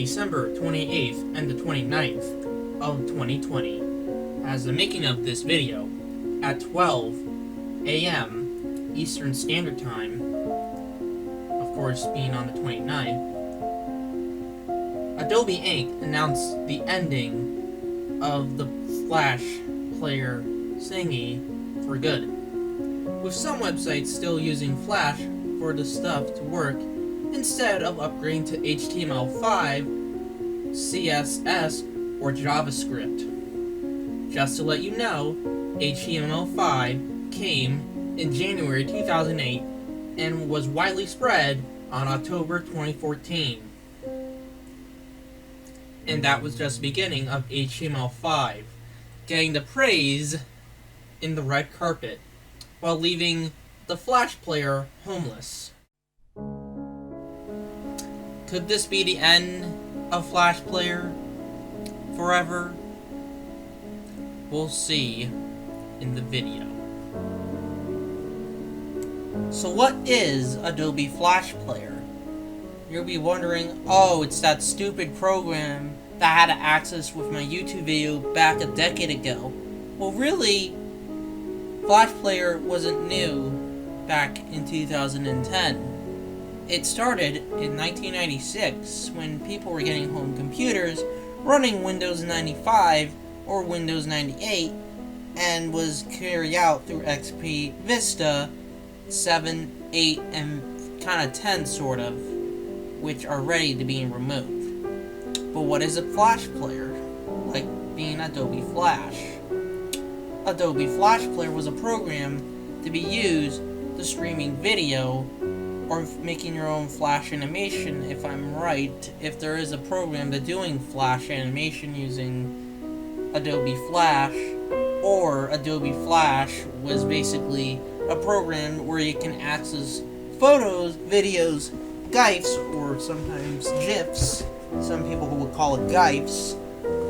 December 28th and the 29th of 2020. As the making of this video, at 12 a.m. Eastern Standard Time, of course being on the 29th, Adobe Inc. announced the ending of the Flash player thingy for good, with some websites still using Flash for the stuff to work instead of upgrading to HTML5, CSS, or JavaScript. Just to let you know, HTML5 came in January 2008 and was widely spread on October 2014. And that was just the beginning of HTML5, getting the praise in the red carpet, while leaving the Flash player homeless. Could this be the end of Flash player forever? We'll see in the video. So what is Adobe Flash Player? You'll be wondering, oh, it's that stupid program that I had to access with my YouTube video back a decade ago. Well, really, Flash Player wasn't new back in 2010. It started in 1996 when people were getting home computers running Windows 95 or Windows 98 and was carried out through XP Vista 7, 8, and kind of 10 sort of, which are ready to be removed. But what is a Flash player? Like being Adobe Flash. Adobe Flash Player was a program to be used to streaming video or making your own Flash animation, if I'm right. If there is a program to doing Flash animation using Adobe Flash, or Adobe Flash was basically a program where you can access photos, videos, GIFs, or sometimes GIFs. Some people would call it GIFs,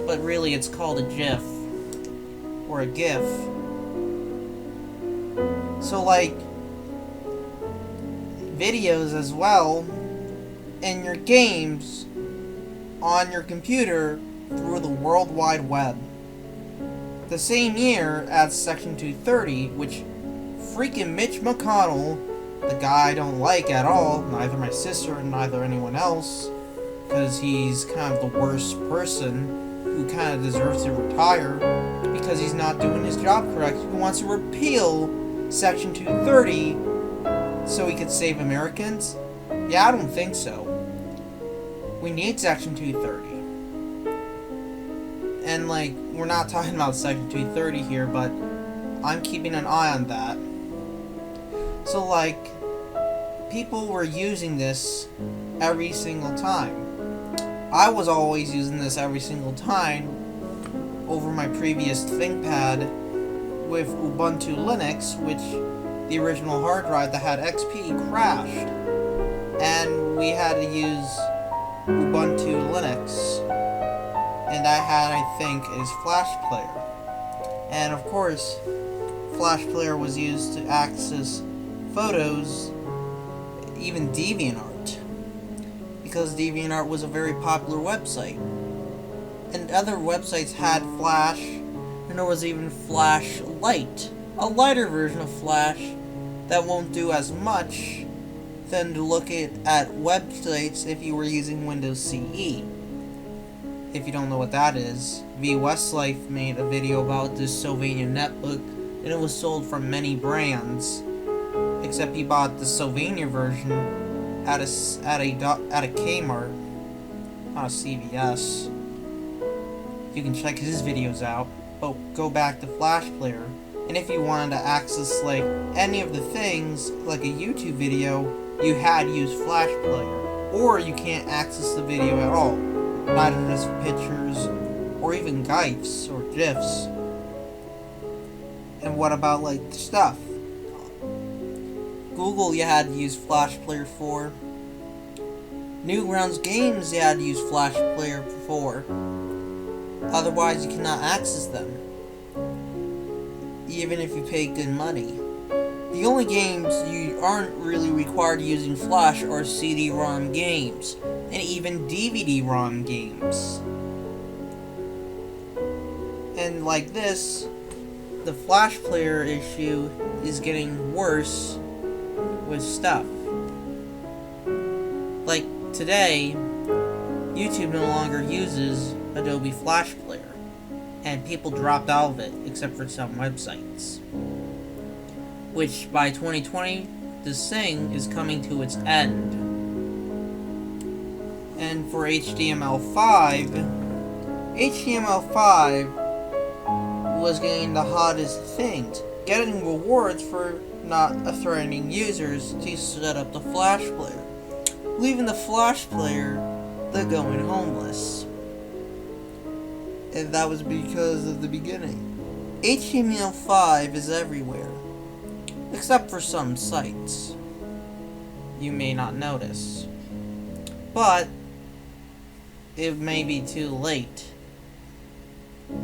but really it's called a GIF, or a GIF. So like, videos as well, and your games on your computer through the World Wide Web. The same year as Section 230, which freaking Mitch McConnell, the guy I don't like at all, neither my sister and neither anyone else, because he's kind of the worst person who kind of deserves to retire because he's not doing his job correct. He wants to repeal Section 230 so he could save Americans? Yeah, I don't think so. We need Section 230. And like, we're not talking about Section 230 here, but I'm keeping an eye on that. So like, people were using this every single time. I was always using this every single time over my previous ThinkPad with Ubuntu Linux, which the original hard drive that had XP crashed, and we had to use Ubuntu Linux, and I had, I think, is Flash Player. And of course, Flash Player was used to access photos, even DeviantArt, because DeviantArt was a very popular website. And other websites had Flash, and there was even Flash Lite, a lighter version of Flash that won't do as much than to look at websites if you were using Windows CE. If you don't know what that is, V. Westlife made a video about this Sylvania netbook, and it was sold from many brands, except he bought the Sylvania version at a Kmart, not a CVS. You can check his videos out, but go back to Flash Player. And if you wanted to access like any of the things, like a YouTube video, you had to use Flash Player. Or you can't access the video at all. Neither just pictures, or even GIFs, or GIFs. And what about like stuff? Google you had to use Flash Player for. Newgrounds Games you had to use Flash Player for. Otherwise you cannot access them, even if you pay good money. The only games you aren't really required using Flash are CD-ROM games, and even DVD-ROM games. And like this, the Flash player issue is getting worse with stuff. Like today, YouTube no longer uses Adobe Flash Player, and people dropped out of it except for some websites. Which by 2020, this thing is coming to its end. And for HTML5 was getting the hottest things, getting rewards for not threatening users to set up the Flash player, leaving the Flash player the going homeless. And that was because of the beginning. HTML5 is everywhere, except for some sites you may not notice. But it may be too late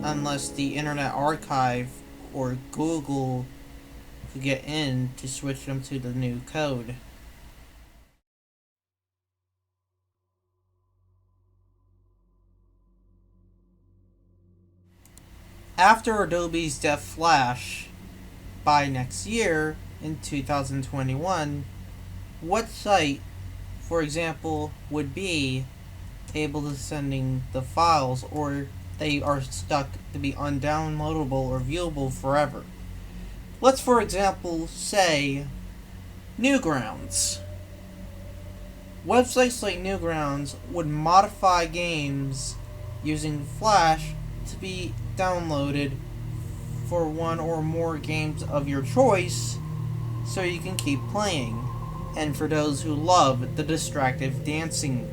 unless the Internet Archive or Google could get in to switch them to the new code. After Adobe's Death Flash, by next year, in 2021, what site, for example, would be able to sending the files, or they are stuck to be undownloadable or viewable forever? Let's, for example, say Newgrounds. Websites like Newgrounds would modify games using Flash to be downloaded for one or more games of your choice so you can keep playing. And for those who love the distractive dancing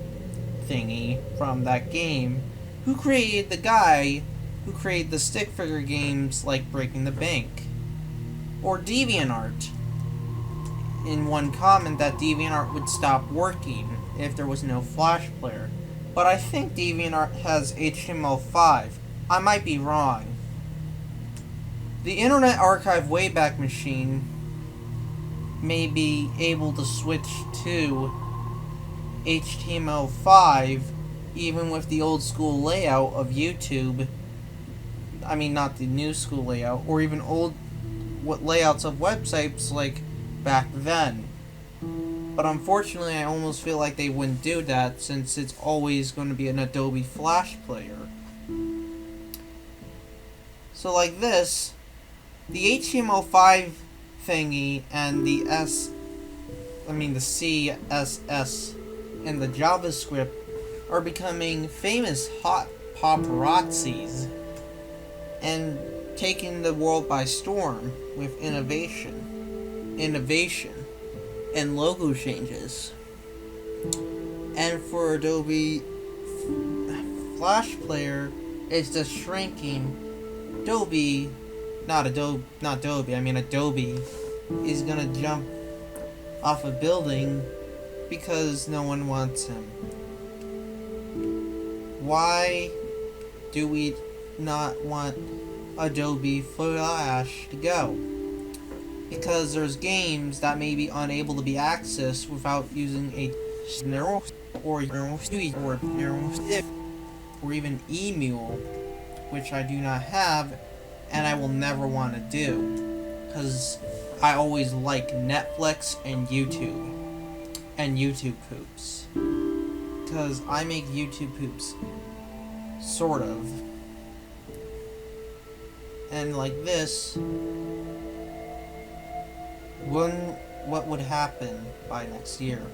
thingy from that game, who created the guy who created the stick figure games like Breaking the Bank. Or DeviantArt. In one comment that DeviantArt would stop working if there was no Flash player. But I think DeviantArt has HTML5. I might be wrong. The Internet Archive Wayback Machine may be able to switch to HTML5 even with the old school layout of YouTube. I mean, not the new school layout, or even old layouts of websites like back then. But unfortunately, I almost feel like they wouldn't do that since it's always going to be an Adobe Flash player. So like this, the HTML5 thingy and the CSS and the JavaScript are becoming famous hot paparazzis and taking the world by storm with innovation, and logo changes. And for Adobe Flash Player, it's just shrinking. Adobe is gonna jump off a building because no one wants him. Why do we not want Adobe Flash to go? Because there's games that may be unable to be accessed without using a narrow or even email, which I do not have and I will never want to do, because I always like Netflix and YouTube poops, because I make YouTube poops, sort of. And like this, what would happen by next year?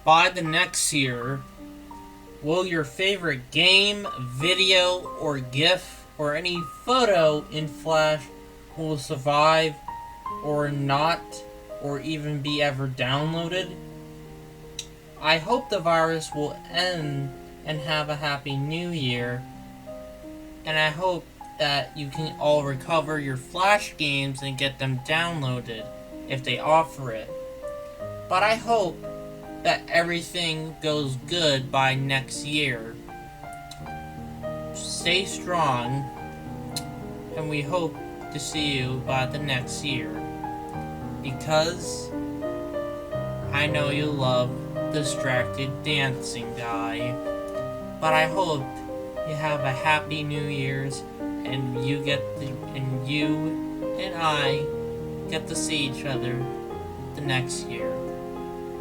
By the next year, will your favorite game, video, or GIF, or any photo in Flash will survive, or not, or even be ever downloaded? I hope the virus will end and have a happy new year. And I hope that you can all recover your Flash games and get them downloaded if they offer it. But I hope that everything goes good by next year. Stay strong, and we hope to see you by the next year. Because I know you love Distracted Dancing Guy. But I hope you have a happy New Year's, and you and I get to see each other the next year.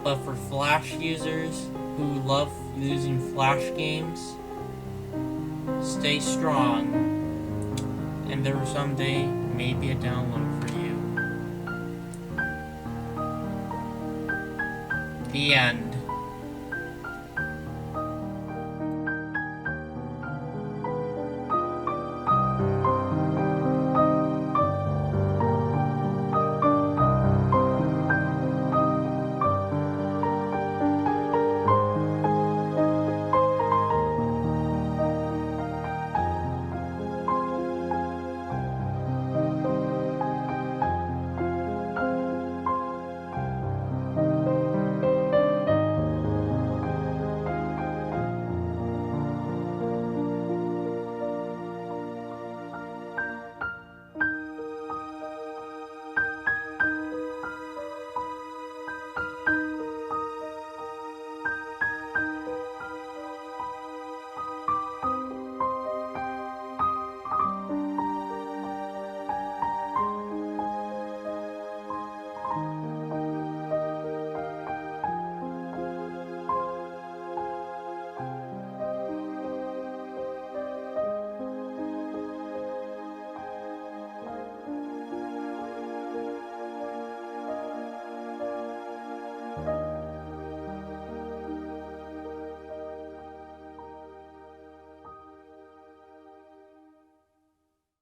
But for Flash users who love using Flash games, stay strong, and there someday may be a download for you. The end.